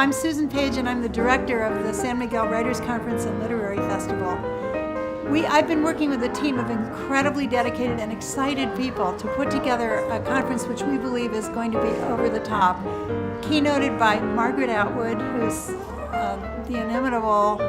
I'm Susan Page, and I'm the director of the San Miguel Writers Conference and Literary Festival. I've been working with a team of incredibly dedicated and excited people to put together a conference which we believe is going to be over the top, keynoted by Margaret Atwood, who's the inimitable,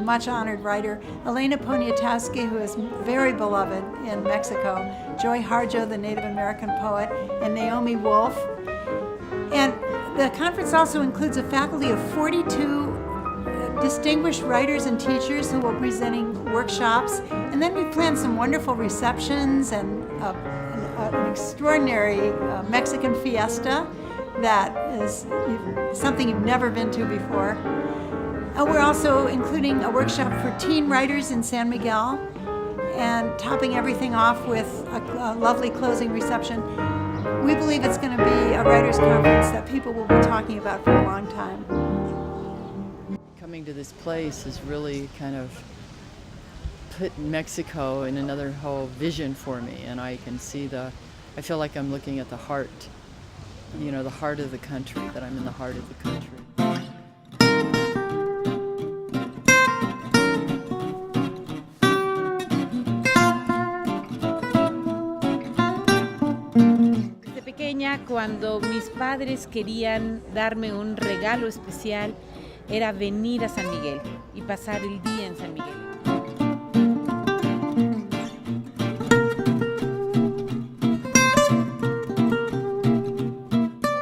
much honored writer, Elena Poniatowska, who is very beloved in Mexico, Joy Harjo, the Native American poet, and Naomi Wolf. And the conference also includes a faculty of 42 distinguished writers and teachers who will be presenting workshops. And then we planned some wonderful receptions and an extraordinary Mexican fiesta that is something you've never been to before. We're also including a workshop for teen writers in San Miguel and topping everything off with a lovely closing reception. We believe it's going to be a writers' conference that people will be talking about for a long time. Coming to this place has really kind of put Mexico in another whole vision for me, and I can see I feel like I'm looking at the heart, the heart of the country, that I'm in the heart of the country. Cuando mis padres querían darme un regalo especial, era venir a San Miguel y pasar el día en San Miguel.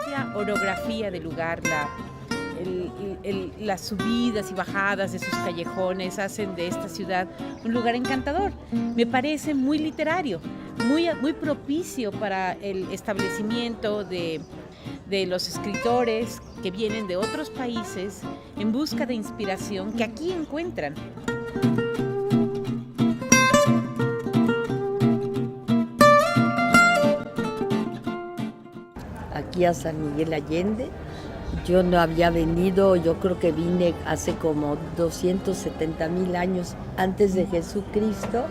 La orografía del lugar, las subidas y bajadas de sus callejones hacen de esta ciudad un lugar encantador. Me parece muy literario, muy propicio para el establecimiento de los escritores que vienen de otros países en busca de inspiración que aquí encuentran. Aquí a San Miguel Allende. Yo no había venido, yo creo que vine hace como 270,000 años antes de Jesucristo,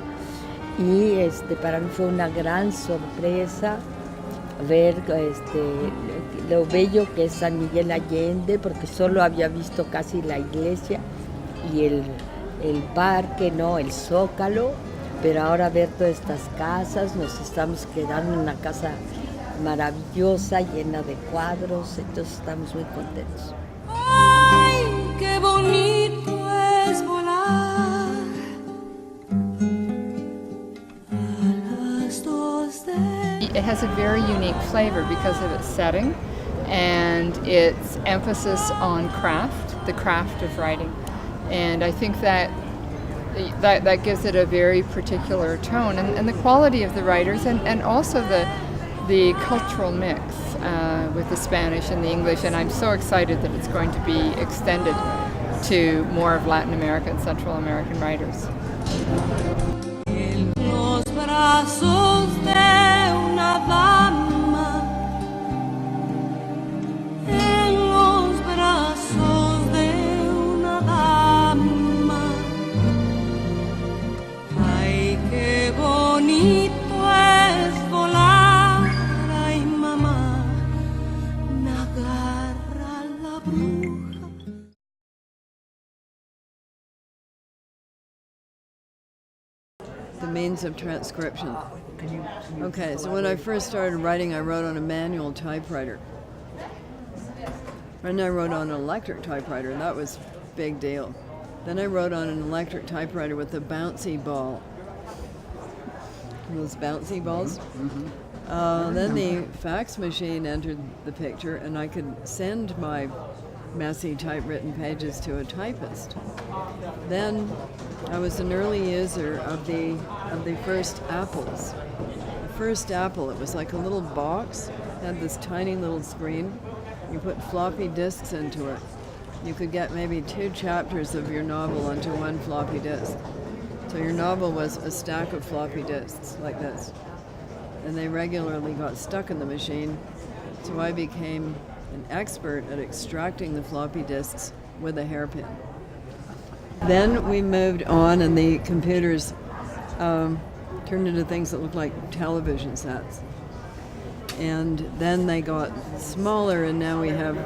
y para mí fue una gran sorpresa ver lo bello que es San Miguel Allende, porque solo había visto casi la iglesia y el parque, el Zócalo, pero ahora ver todas estas casas, nos estamos quedando en una casa maravillosa, llena de cuadros, entonces estamos muy contentos. ¡Ay, qué bonito es volar! A las 2 de... It has a very unique flavor because of its setting and its emphasis on craft, the craft of writing. And I think that gives it a very particular tone, and the quality of the writers, and also the cultural mix with the Spanish and the English, and I'm so excited that it's going to be extended to more of Latin American and Central American writers. En los brazos de una dama, en los brazos de una dama, ay, qué bonito es volar. The means of transcription. Okay, so when I first started writing, I wrote on a manual typewriter. And I wrote on an electric typewriter, and that was a big deal. Then I wrote on an electric typewriter with a bouncy ball. Those bouncy balls. Mm-hmm. Then the fax machine entered the picture, and I could send my messy typewritten pages to a typist. Then I was an early user of the first Apples. The first Apple, it was like a little box, had this tiny little screen. You put floppy disks into it. You could get maybe 2 chapters of your novel onto one floppy disk. So your novel was a stack of floppy disks like this. And they regularly got stuck in the machine, so I became an expert at extracting the floppy disks with a hairpin. Then we moved on, and the computers turned into things that looked like television sets. And then they got smaller, and now we have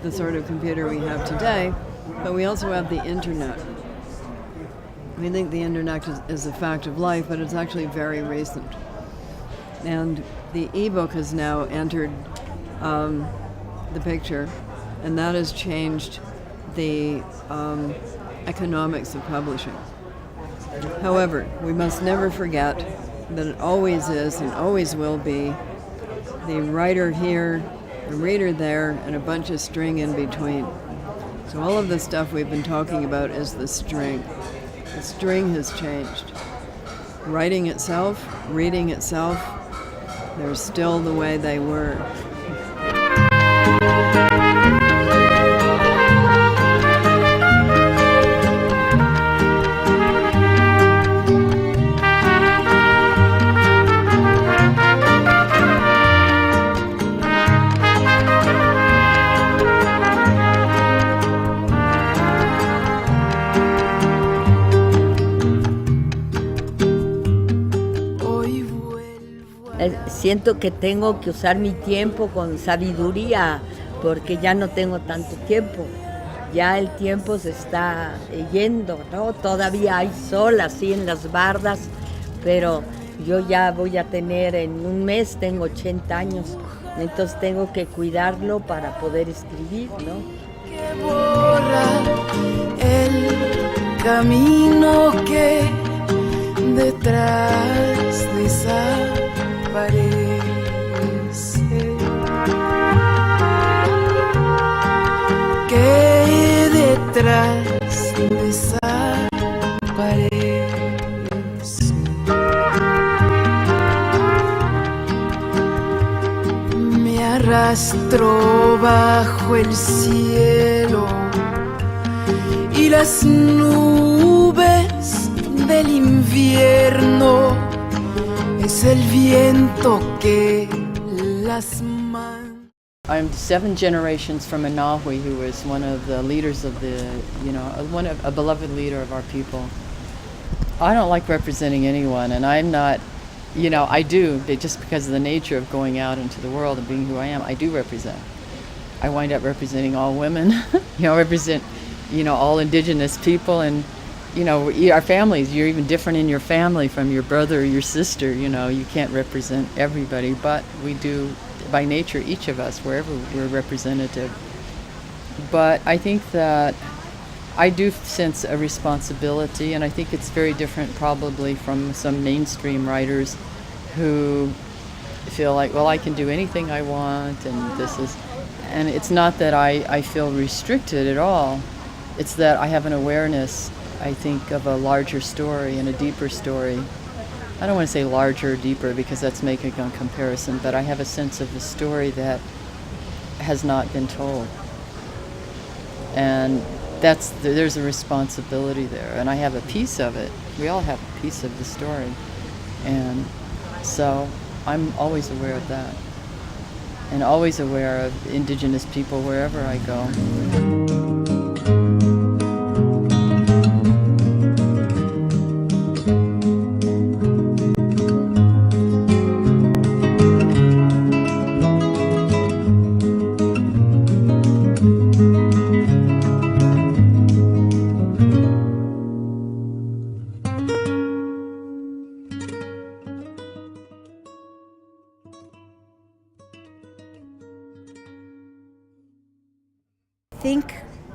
the sort of computer we have today, but we also have the internet. We think the internet is a fact of life, but it's actually very recent. And the ebook has now entered the picture, and that has changed the economics of publishing. However, we must never forget that it always is and always will be the writer here, the reader there, and a bunch of string in between. So all of the stuff we've been talking about is the string. The string has changed. Writing itself, reading itself, they're still the way they were. Siento que tengo que usar mi tiempo con sabiduría porque ya no tengo tanto tiempo. Ya el tiempo se está yendo, ¿no? Todavía hay sol así en las bardas, pero yo ya voy a tener, en un mes tengo 80 años, entonces tengo que cuidarlo para poder escribir, ¿no? Que borra el camino que detrás desaparece. Que detrás desaparece. Me arrastro bajo el cielo y las nubes del invierno. Es el viento que las man. I'm 7 generations from Anahui, who was one of the leaders of the, a beloved leader of our people. I don't like representing anyone, and I'm not, I do, but just because of the nature of going out into the world and being who I am, I do represent. I wind up representing all women, represent, all indigenous people, and our families. You're even different in your family from your brother or your sister. You can't represent everybody, but we do, by nature, each of us, wherever we're representative. But I think that I do sense a responsibility, and I think it's very different probably from some mainstream writers who feel like, well, I can do anything I want, and it's not that I feel restricted at all. It's that I have an awareness, I think, of a larger story and a deeper story. I don't want to say larger or deeper because that's making a comparison, but I have a sense of the story that has not been told. And there's a responsibility there, and I have a piece of it. We all have a piece of the story. And so I'm always aware of that, and always aware of indigenous people wherever I go.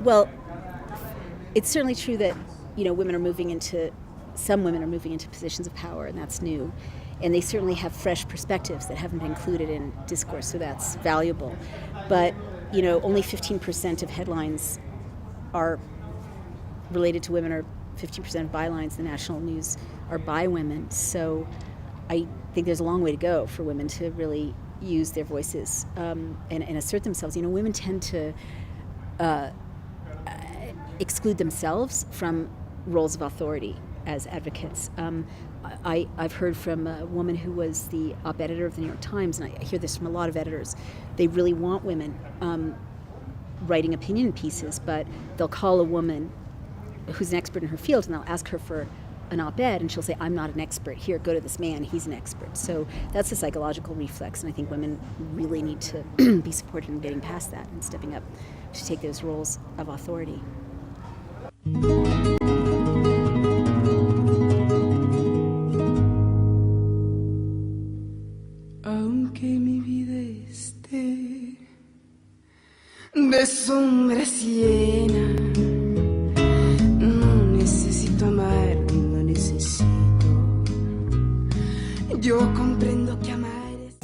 Well, it's certainly true that some women are moving into positions of power, and that's new, and they certainly have fresh perspectives that haven't been included in discourse, so that's valuable. But only 15% of headlines are related to women, or 15% of bylines in the national news are by women. So I think there's a long way to go for women to really use their voices and assert themselves. Women tend to exclude themselves from roles of authority as advocates. I've heard from a woman who was the op editor of the New York Times, and I hear this from a lot of editors. They really want women writing opinion pieces, but they'll call a woman who's an expert in her field and they'll ask her for an op-ed and she'll say, I'm not an expert. Here, go to this man. He's an expert. So that's a psychological reflex, and I think women really need to be supported in getting past that and stepping up to take those roles of authority. Aunque mi vida esté de sombras llena, no necesito amar, no necesito. Yo comprendo que amar es...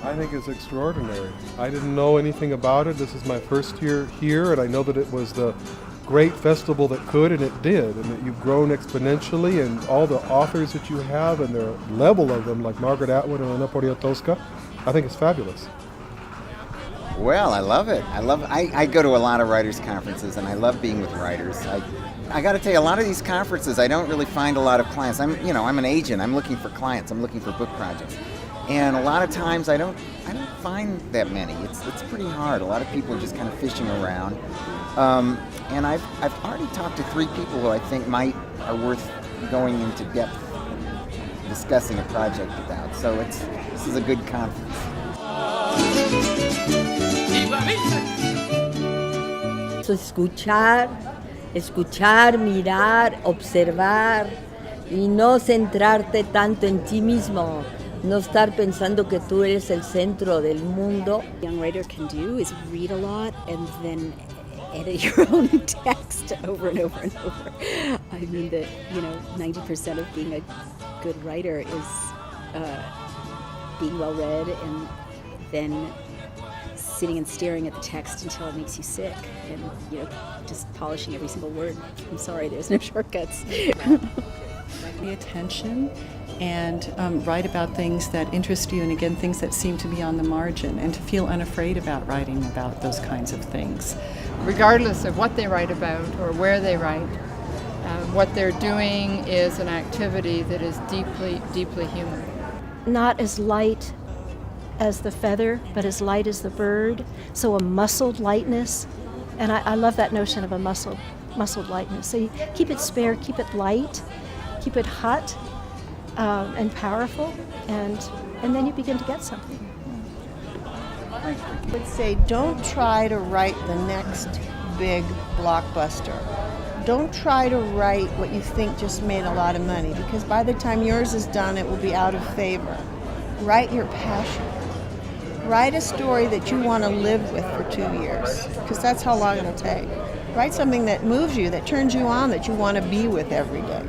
I think it's extraordinary. I didn't know anything about it. This is my first year here, and I know that it was the great festival that could, and it did, and that you've grown exponentially, and all the authors that you have and the level of them, like Margaret Atwood and Elena Poniatowska, I think it's fabulous. Well, I love it. I go to a lot of writers' conferences, and I love being with writers. I got to tell you, a lot of these conferences, I don't really find a lot of clients. I'm an agent. I'm looking for clients. I'm looking for book projects. And a lot of times I don't find that many. It's pretty hard. A lot of people are just kind of fishing around. And I've already talked to 3 people who I think are worth going into depth discussing a project about. So this is a good conference. Escuchar, mirar, observar y no centrarte tanto en ti mismo. No estar pensando que tú eres el centro del mundo. A young writer can do is read a lot and then edit your own text over and over and over. I mean that, 90% of being a good writer is being well read and then sitting and staring at the text until it makes you sick and, just polishing every single word. I'm sorry, there's no shortcuts. Pay attention and write about things that interest you, and again, things that seem to be on the margin, and to feel unafraid about writing about those kinds of things. Regardless of what they write about or where they write, what they're doing is an activity that is deeply, deeply human. Not as light as the feather, but as light as the bird, so a muscled lightness, and I love that notion of a muscled lightness. So you keep it spare, keep it light, keep it hot, and powerful, and then you begin to get something. I would say don't try to write the next big blockbuster. Don't try to write what you think just made a lot of money, because by the time yours is done, it will be out of favor. Write your passion. Write a story that you want to live with for 2 years, because that's how long it'll take. Write something that moves you, that turns you on, that you want to be with every day.